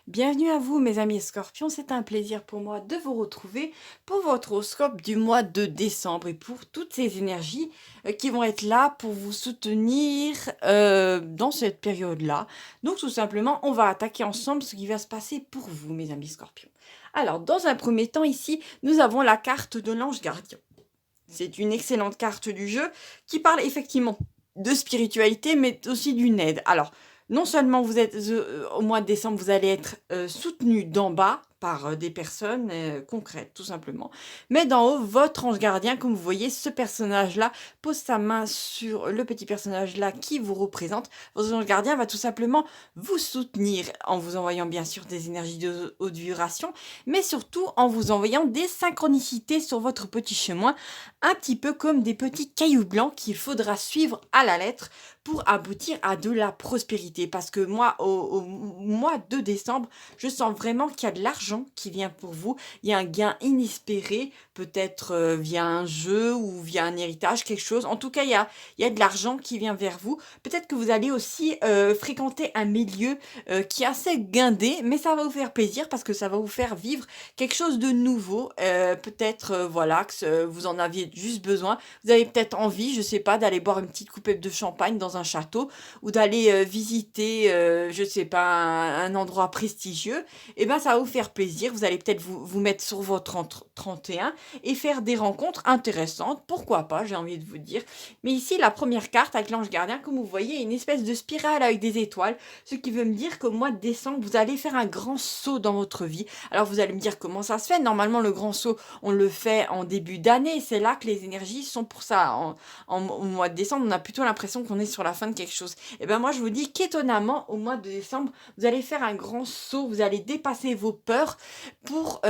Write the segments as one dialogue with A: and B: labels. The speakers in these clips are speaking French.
A: Bienvenue à vous mes amis Scorpions, c'est un plaisir pour moi de vous retrouver pour votre horoscope du mois de décembre et pour toutes ces énergies qui vont être là pour vous soutenir dans cette période-là. Donc tout simplement, on va attaquer ensemble ce qui va se passer pour vous mes amis Scorpions. Alors dans un premier temps ici, nous avons la carte de l'ange gardien. C'est une excellente carte du jeu qui parle effectivement de spiritualité mais aussi d'une aide. Alors, non seulement vous êtes au mois de décembre, vous allez être soutenu d'en bas par des personnes concrètes, tout simplement. Mais d'en haut, votre ange gardien, comme vous voyez, ce personnage-là pose sa main sur le petit personnage-là qui vous représente. Votre ange gardien va tout simplement vous soutenir en vous envoyant bien sûr des énergies de haute vibration, mais surtout en vous envoyant des synchronicités sur votre petit chemin, un petit peu comme des petits cailloux blancs qu'il faudra suivre à la lettre pour aboutir à de la prospérité. Parce que moi, au mois de décembre, je sens vraiment qu'il y a de l'argent qui vient pour vous. Il y a un gain inespéré, peut-être via un jeu ou via un héritage, quelque chose. En tout cas, il y a de l'argent qui vient vers vous. Peut-être que vous allez aussi fréquenter un milieu qui est assez guindé, mais ça va vous faire plaisir parce que ça va vous faire vivre quelque chose de nouveau. Peut-être, voilà, que vous en aviez juste besoin. Vous avez peut-être envie, je sais pas, d'aller boire une petite coupette de champagne dans un château ou d'aller visiter, je sais pas, un endroit prestigieux. Et ben, ça va vous faire plaisir. Vous allez peut-être vous mettre sur votre 31 et faire des rencontres intéressantes. Pourquoi pas, j'ai envie de vous dire. Mais ici, la première carte avec l'ange gardien, comme vous voyez, une espèce de spirale avec des étoiles. Ce qui veut me dire qu'au mois de décembre, vous allez faire un grand saut dans votre vie. Alors vous allez me dire comment ça se fait. Normalement, le grand saut, on le fait en début d'année. C'est là que les énergies sont pour ça. Au mois de décembre, on a plutôt l'impression qu'on est sur la fin de quelque chose. Et ben moi, je vous dis qu'étonnamment, au mois de décembre, vous allez faire un grand saut. Vous allez dépasser vos peurs pour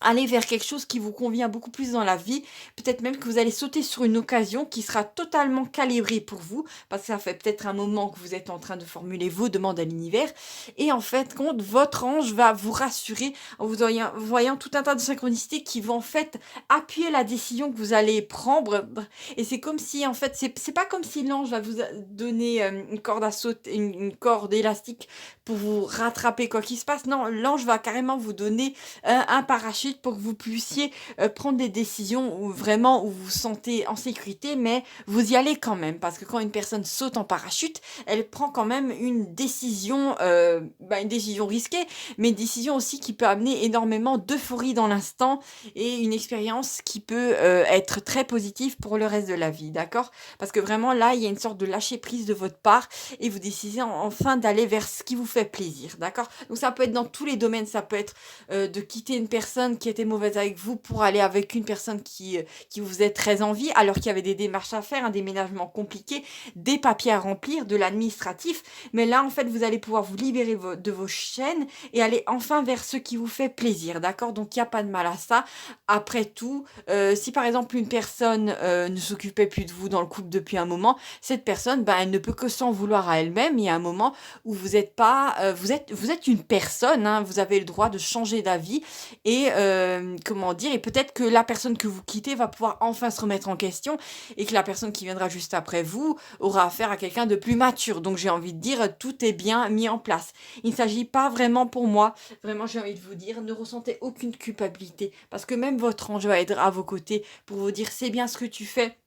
A: aller vers quelque chose qui vous convient beaucoup plus dans la vie. Peut-être même que vous allez sauter sur une occasion qui sera totalement calibrée pour vous, parce que ça fait peut-être un moment que vous êtes en train de formuler vos demandes à l'univers. Et en fait, compte, votre ange va vous rassurer en vous voyant tout un tas de synchronicités qui vont en fait appuyer la décision que vous allez prendre. Et c'est comme si, en fait, c'est pas comme si l'ange va vous donner une corde à sauter, une corde élastique pour vous rattraper quoi qu'il se passe. Non, l'ange va carrément vous donner un parachute pour que vous puissiez prendre des décisions où vraiment où vous vous sentez en sécurité, mais vous y allez quand même. Parce que quand une personne saute en parachute, elle prend quand même une décision risquée, mais une décision aussi qui peut amener énormément d'euphorie dans l'instant et une expérience qui peut être très positive pour le reste de la vie, d'accord? Parce que vraiment là, il y a une sorte de lâcher prise de votre part et vous décidez enfin d'aller vers ce qui vous fait plaisir, d'accord? Donc ça peut être dans tous les domaines, ça peut être de quitter une personne qui était mauvaise avec vous pour aller avec une personne qui vous faisait très envie, alors qu'il y avait des démarches à faire, un déménagement compliqué, des papiers à remplir, de l'administratif. Mais là, en fait, vous allez pouvoir vous libérer de vos chaînes et aller enfin vers ce qui vous fait plaisir, d'accord? Donc, il n'y a pas de mal à ça. Après tout, si par exemple une personne ne s'occupait plus de vous dans le couple depuis un moment, cette personne, ben, elle ne peut que s'en vouloir à elle-même. Il y a un moment où vous êtes pas, vous êtes une personne, hein, vous avez le droit de changer d'avis et comment dire, et peut-être que la personne que vous quittez va pouvoir enfin se remettre en question et que la personne qui viendra juste après vous aura affaire à quelqu'un de plus mature. Donc j'ai envie de dire, tout est bien mis en place. Il ne s'agit pas vraiment pour moi, vraiment j'ai envie de vous dire, ne ressentez aucune culpabilité parce que même votre ange va être à vos côtés pour vous dire c'est bien ce que tu fais.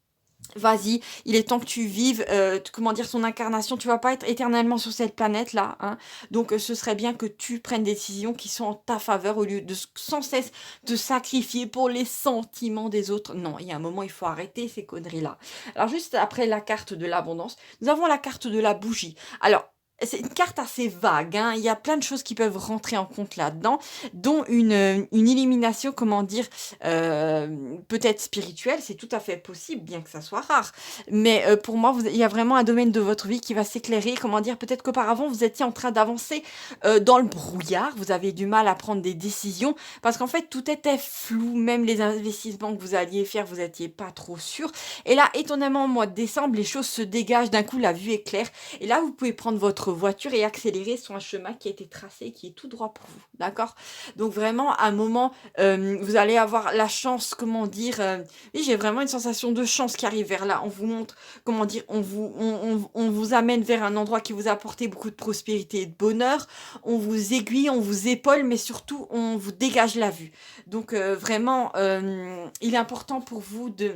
A: Vas-y, il est temps que tu vives, comment dire, son incarnation. Tu vas pas être éternellement sur cette planète-là, hein. Donc, ce serait bien que tu prennes des décisions qui sont en ta faveur au lieu de sans cesse te sacrifier pour les sentiments des autres. Non, il y a un moment, il faut arrêter ces conneries-là. Alors, juste après la carte de l'abondance, nous avons la carte de la bougie. Alors, c'est une carte assez vague, hein. Il y a plein de choses qui peuvent rentrer en compte là-dedans, dont une élimination, comment dire, peut-être spirituelle, c'est tout à fait possible, bien que ça soit rare. Mais pour moi, il y a vraiment un domaine de votre vie qui va s'éclairer. Comment dire, peut-être qu'auparavant, vous étiez en train d'avancer dans le brouillard, vous avez du mal à prendre des décisions, parce qu'en fait, tout était flou, même les investissements que vous alliez faire, vous n'étiez pas trop sûr. Et là, étonnamment, au mois de décembre, les choses se dégagent, d'un coup, la vue est claire. Et là, vous pouvez prendre votre votre voiture et accélérer sur un chemin qui a été tracé, qui est tout droit pour vous, d'accord? Donc vraiment, à un moment, vous allez avoir la chance, comment dire, oui, j'ai vraiment une sensation de chance qui arrive vers là. On vous montre, comment dire, on vous amène vers un endroit qui vous a apporté beaucoup de prospérité et de bonheur. On vous aiguille, on vous épaule, mais surtout, on vous dégage la vue. Donc vraiment, il est important pour vous de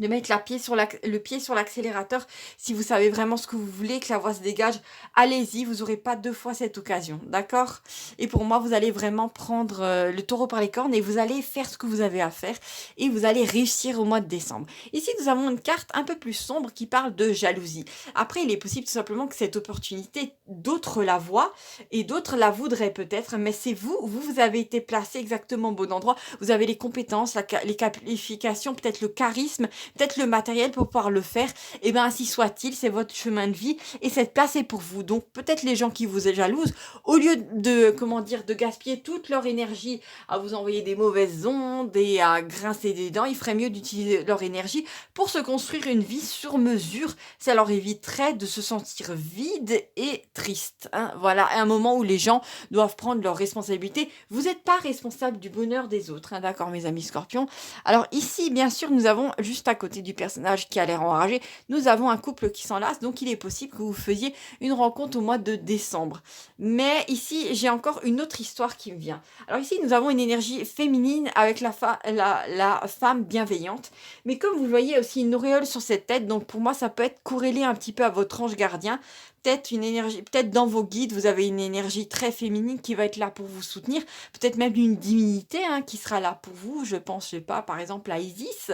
A: mettre le pied sur l'accélérateur si vous savez vraiment ce que vous voulez, que la voie se dégage. Allez-y, vous n'aurez pas deux fois cette occasion, d'accord? Et pour moi, vous allez vraiment prendre le taureau par les cornes et vous allez faire ce que vous avez à faire et vous allez réussir au mois de décembre. Ici, nous avons une carte un peu plus sombre qui parle de jalousie. Après, il est possible tout simplement que cette opportunité, d'autres la voient et d'autres la voudraient peut-être, mais c'est vous avez été placé exactement au bon endroit. Vous avez les compétences, les qualifications, peut-être le charisme, peut-être le matériel pour pouvoir le faire, et bien ainsi soit-il, c'est votre chemin de vie et cette place est pour vous. Donc peut-être les gens qui vous jalousent, au lieu de, comment dire, de gaspiller toute leur énergie à vous envoyer des mauvaises ondes et à grincer des dents, il ferait mieux d'utiliser leur énergie pour se construire une vie sur mesure. Ça leur éviterait de se sentir vide et triste, hein. Voilà, un moment où les gens doivent prendre leurs responsabilités. Vous n'êtes pas responsable du bonheur des autres, hein, d'accord mes amis scorpions. Alors ici, bien sûr, nous avons juste à côté du personnage qui a l'air enragé, nous avons un couple qui s'enlace, donc il est possible que vous faisiez une rencontre au mois de décembre. Mais ici, j'ai encore une autre histoire qui me vient. Alors ici, nous avons une énergie féminine avec la femme bienveillante, mais comme vous le voyez aussi une auréole sur cette tête, donc pour moi, ça peut être corrélé un petit peu à votre ange gardien. Peut-être une énergie, peut-être dans vos guides, vous avez une énergie très féminine qui va être là pour vous soutenir. Peut-être même une divinité qui sera là pour vous. Je pense, je sais pas, par exemple à Isis,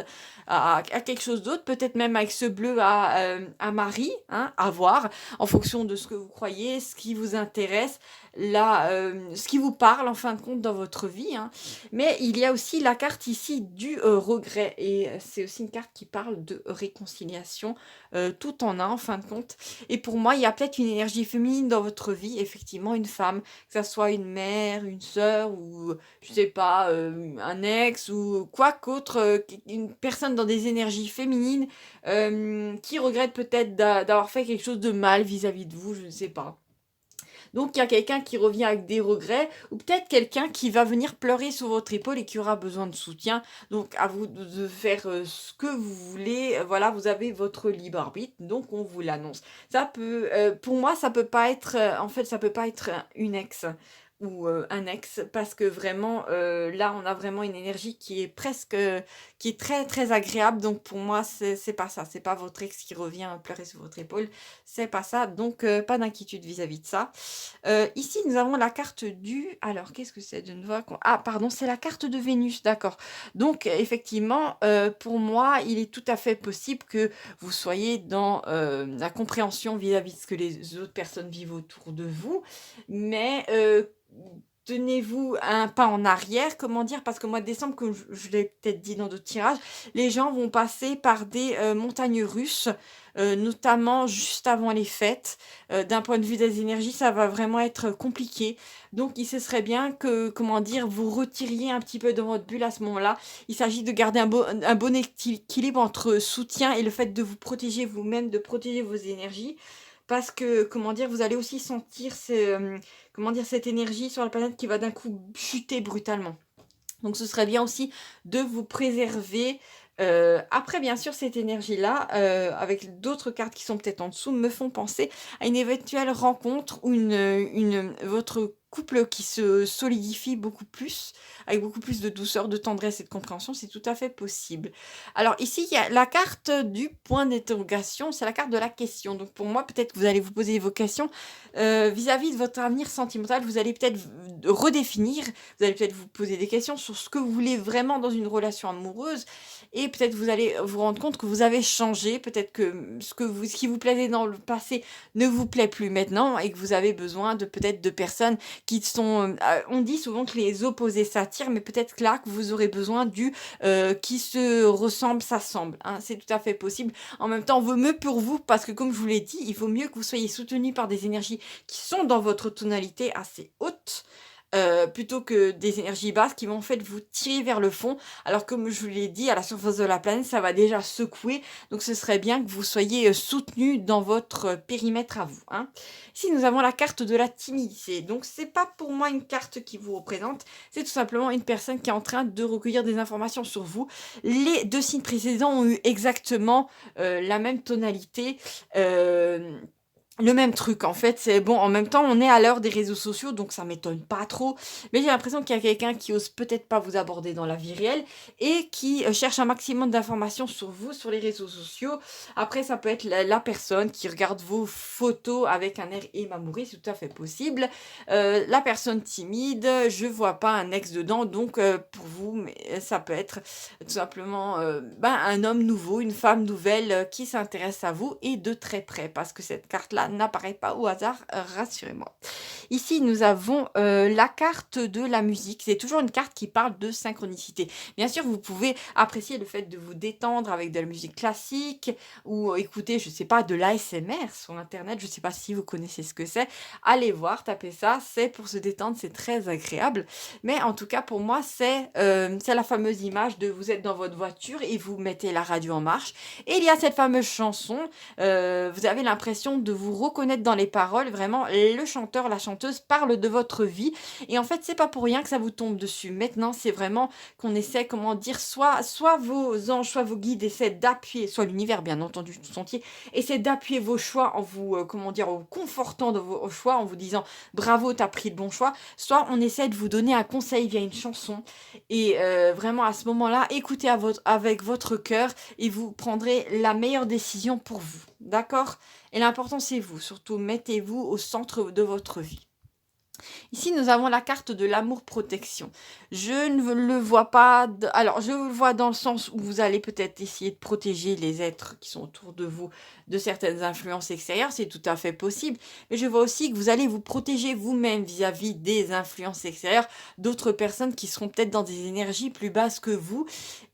A: à quelque chose d'autre. Peut-être même avec ce bleu à Marie, à voir, en fonction de ce que vous croyez, ce qui vous intéresse, ce qui vous parle en fin de compte dans votre vie. Mais il y a aussi la carte ici du regret. Et c'est aussi une carte qui parle de réconciliation, tout en un en fin de compte. Et pour moi, il y a peut-être une énergie féminine dans votre vie, effectivement, une femme, que ça soit une mère, une sœur ou, je sais pas, un ex ou quoi qu'autre, une personne dans des énergies féminines qui regrette peut-être d'avoir fait quelque chose de mal vis-à-vis de vous, je ne sais pas. Donc il y a quelqu'un qui revient avec des regrets, ou peut-être quelqu'un qui va venir pleurer sur votre épaule et qui aura besoin de soutien. Donc à vous de faire ce que vous voulez. Voilà, vous avez votre libre arbitre, donc on vous l'annonce. Ça peut, pour moi, ça peut pas être, en fait, ça peut pas être une ex ou un ex, parce que vraiment, là, on a vraiment une énergie qui est presque, qui est très très agréable. Donc pour moi, c'est pas ça. C'est pas votre ex qui revient pleurer sur votre épaule. C'est pas ça. Donc pas d'inquiétude vis-à-vis de ça. Ici, nous avons la carte du... Alors, qu'est-ce que c'est de nouveau? Ah, pardon, c'est la carte de Vénus, d'accord. Donc, effectivement, pour moi, il est tout à fait possible que vous soyez dans la compréhension vis-à-vis de ce que les autres personnes vivent autour de vous, mais tenez-vous un pas en arrière, comment dire, parce que au mois de décembre, comme je l'ai peut-être dit dans d'autres tirages, les gens vont passer par des montagnes russes, notamment juste avant les fêtes. D'un point de vue des énergies, ça va vraiment être compliqué. Donc, il se serait bien que, comment dire, vous retiriez un petit peu dans votre bulle à ce moment-là. Il s'agit de garder un bon équilibre entre soutien et le fait de vous protéger vous-même, de protéger vos énergies. Parce que, comment dire, vous allez aussi sentir comment dire, cette énergie sur la planète qui va d'un coup chuter brutalement. Donc ce serait bien aussi de vous préserver. Après, bien sûr, cette énergie-là, avec d'autres cartes qui sont peut-être en dessous, me font penser à une éventuelle rencontre ou votre couple qui se solidifie beaucoup plus, avec beaucoup plus de douceur, de tendresse et de compréhension, c'est tout à fait possible. Alors ici, il y a la carte du point d'interrogation, c'est la carte de la question. Donc pour moi, peut-être que vous allez vous poser vos questions vis-à-vis de votre avenir sentimental. Vous allez peut-être redéfinir, vous allez peut-être vous poser des questions sur ce que vous voulez vraiment dans une relation amoureuse. Et peut-être vous allez vous rendre compte que vous avez changé, peut-être que ce qui vous plaisait dans le passé ne vous plaît plus maintenant et que vous avez besoin de peut-être de personnes qui sont... on dit souvent que les opposés s'attirent, mais peut-être que là que vous aurez besoin du qui se ressemble, s'assemble. C'est tout à fait possible. En même temps, vaut mieux pour vous parce que comme je vous l'ai dit, il vaut mieux que vous soyez soutenu par des énergies qui sont dans votre tonalité assez haute. plutôt que des énergies basses qui vont en fait vous tirer vers le fond. Alors comme je vous l'ai dit, à la surface de la planète, ça va déjà secouer, donc ce serait bien que vous soyez, soutenus dans votre périmètre à vous, hein. Ici, nous avons la carte de la timidité, donc c'est pas pour moi une carte qui vous représente, c'est tout simplement une personne qui est en train de recueillir des informations sur vous. Les 2 signes précédents ont eu exactement, la même tonalité, hem le même truc en fait, c'est bon, en même temps, on est à l'heure des réseaux sociaux, donc ça m'étonne pas trop, mais j'ai l'impression qu'il y a quelqu'un qui ose peut-être pas vous aborder dans la vie réelle et qui, cherche un maximum d'informations sur vous, sur les réseaux sociaux. Après, ça peut être la personne qui regarde vos photos avec un air émamouré, c'est tout à fait possible. La personne timide, je vois pas un ex dedans, donc pour vous, mais ça peut être tout simplement, un homme nouveau, une femme nouvelle, qui s'intéresse à vous et de très près parce que cette carte-là n'apparaît pas au hasard, rassurez-moi. Ici, nous avons, la carte de la musique. C'est toujours une carte qui parle de synchronicité. Bien sûr, vous pouvez apprécier le fait de vous détendre avec de la musique classique ou écouter, je sais pas, de l'ASMR sur internet. Je sais pas si vous connaissez ce que c'est. Allez voir, tapez ça, c'est pour se détendre, c'est très agréable. Mais en tout cas, pour moi, c'est la fameuse image de vous êtes dans votre voiture et vous mettez la radio en marche et il y a cette fameuse chanson, vous avez l'impression de vous reconnaître dans les paroles. Vraiment, le chanteur, la chanteuse parle de votre vie et en fait, c'est pas pour rien que ça vous tombe dessus. Maintenant, c'est vraiment qu'on essaie, comment dire, soit vos anges, soit vos guides essaient d'appuyer, soit l'univers, bien entendu, tout entier, essaie d'appuyer vos choix en vous, comment dire, en vous confortant dans vos choix, en vous disant: «Bravo, tu as pris le bon choix», soit on essaie de vous donner un conseil via une chanson et vraiment à ce moment-là, écoutez avec votre cœur et vous prendrez la meilleure décision pour vous, d'accord? Et l'important, c'est vous, surtout mettez-vous au centre de votre vie. Ici, nous avons la carte de l'amour-protection. Je ne le vois pas alors je le vois dans le sens où vous allez peut-être essayer de protéger les êtres qui sont autour de vous de certaines influences extérieures, c'est tout à fait possible. Mais je vois aussi que vous allez vous protéger vous-même vis-à-vis des influences extérieures, d'autres personnes qui seront peut-être dans des énergies plus basses que vous.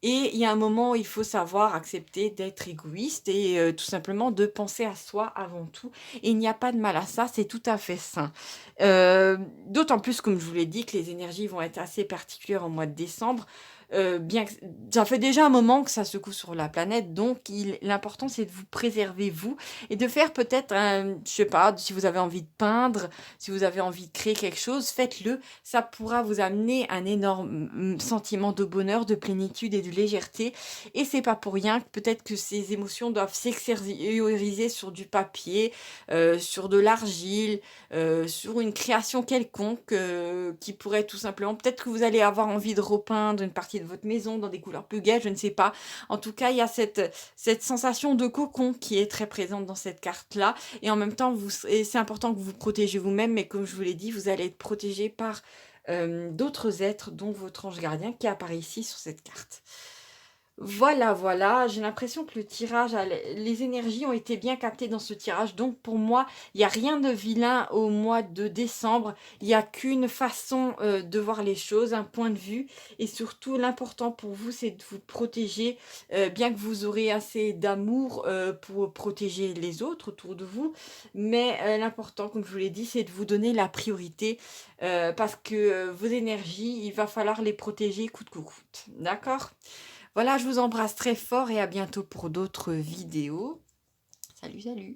A: Et il y a un moment où il faut savoir accepter d'être égoïste et tout simplement de penser à soi avant tout. Et il n'y a pas de mal à ça, c'est tout à fait sain. D'autant plus, comme je vous l'ai dit, que les énergies vont être assez particulières au mois de décembre. Bien que ça fait déjà un moment que ça secoue sur la planète, donc l'important, c'est de vous préserver, vous, et de faire peut-être je sais pas, si vous avez envie de peindre, si vous avez envie de créer quelque chose, faites-le. Ça pourra vous amener un énorme, sentiment de bonheur, de plénitude et de légèreté et c'est pas pour rien que peut-être que ces émotions doivent s'extérioriser sur du papier, sur de l'argile, sur une création quelconque, qui pourrait tout simplement peut-être que vous allez avoir envie de repeindre une partie de votre maison dans des couleurs plus gaies, je ne sais pas. En tout cas, il y a cette sensation de cocon qui est très présente dans cette carte-là et en même temps, c'est important que vous vous protégez vous-même, mais comme je vous l'ai dit, vous allez être protégé par, d'autres êtres, dont votre ange gardien qui apparaît ici sur cette carte. Voilà, voilà, j'ai l'impression que le tirage, les énergies ont été bien captées dans ce tirage. Donc pour moi, il n'y a rien de vilain au mois de décembre. Il n'y a qu'une façon de voir les choses, un point de vue. Et surtout, l'important pour vous, c'est de vous protéger, bien que vous aurez assez d'amour pour protéger les autres autour de vous. Mais l'important, comme je vous l'ai dit, c'est de vous donner la priorité parce que vos énergies, il va falloir les protéger coûte que coûte. D'accord? Voilà, je vous embrasse très fort et à bientôt pour d'autres vidéos. Salut, salut!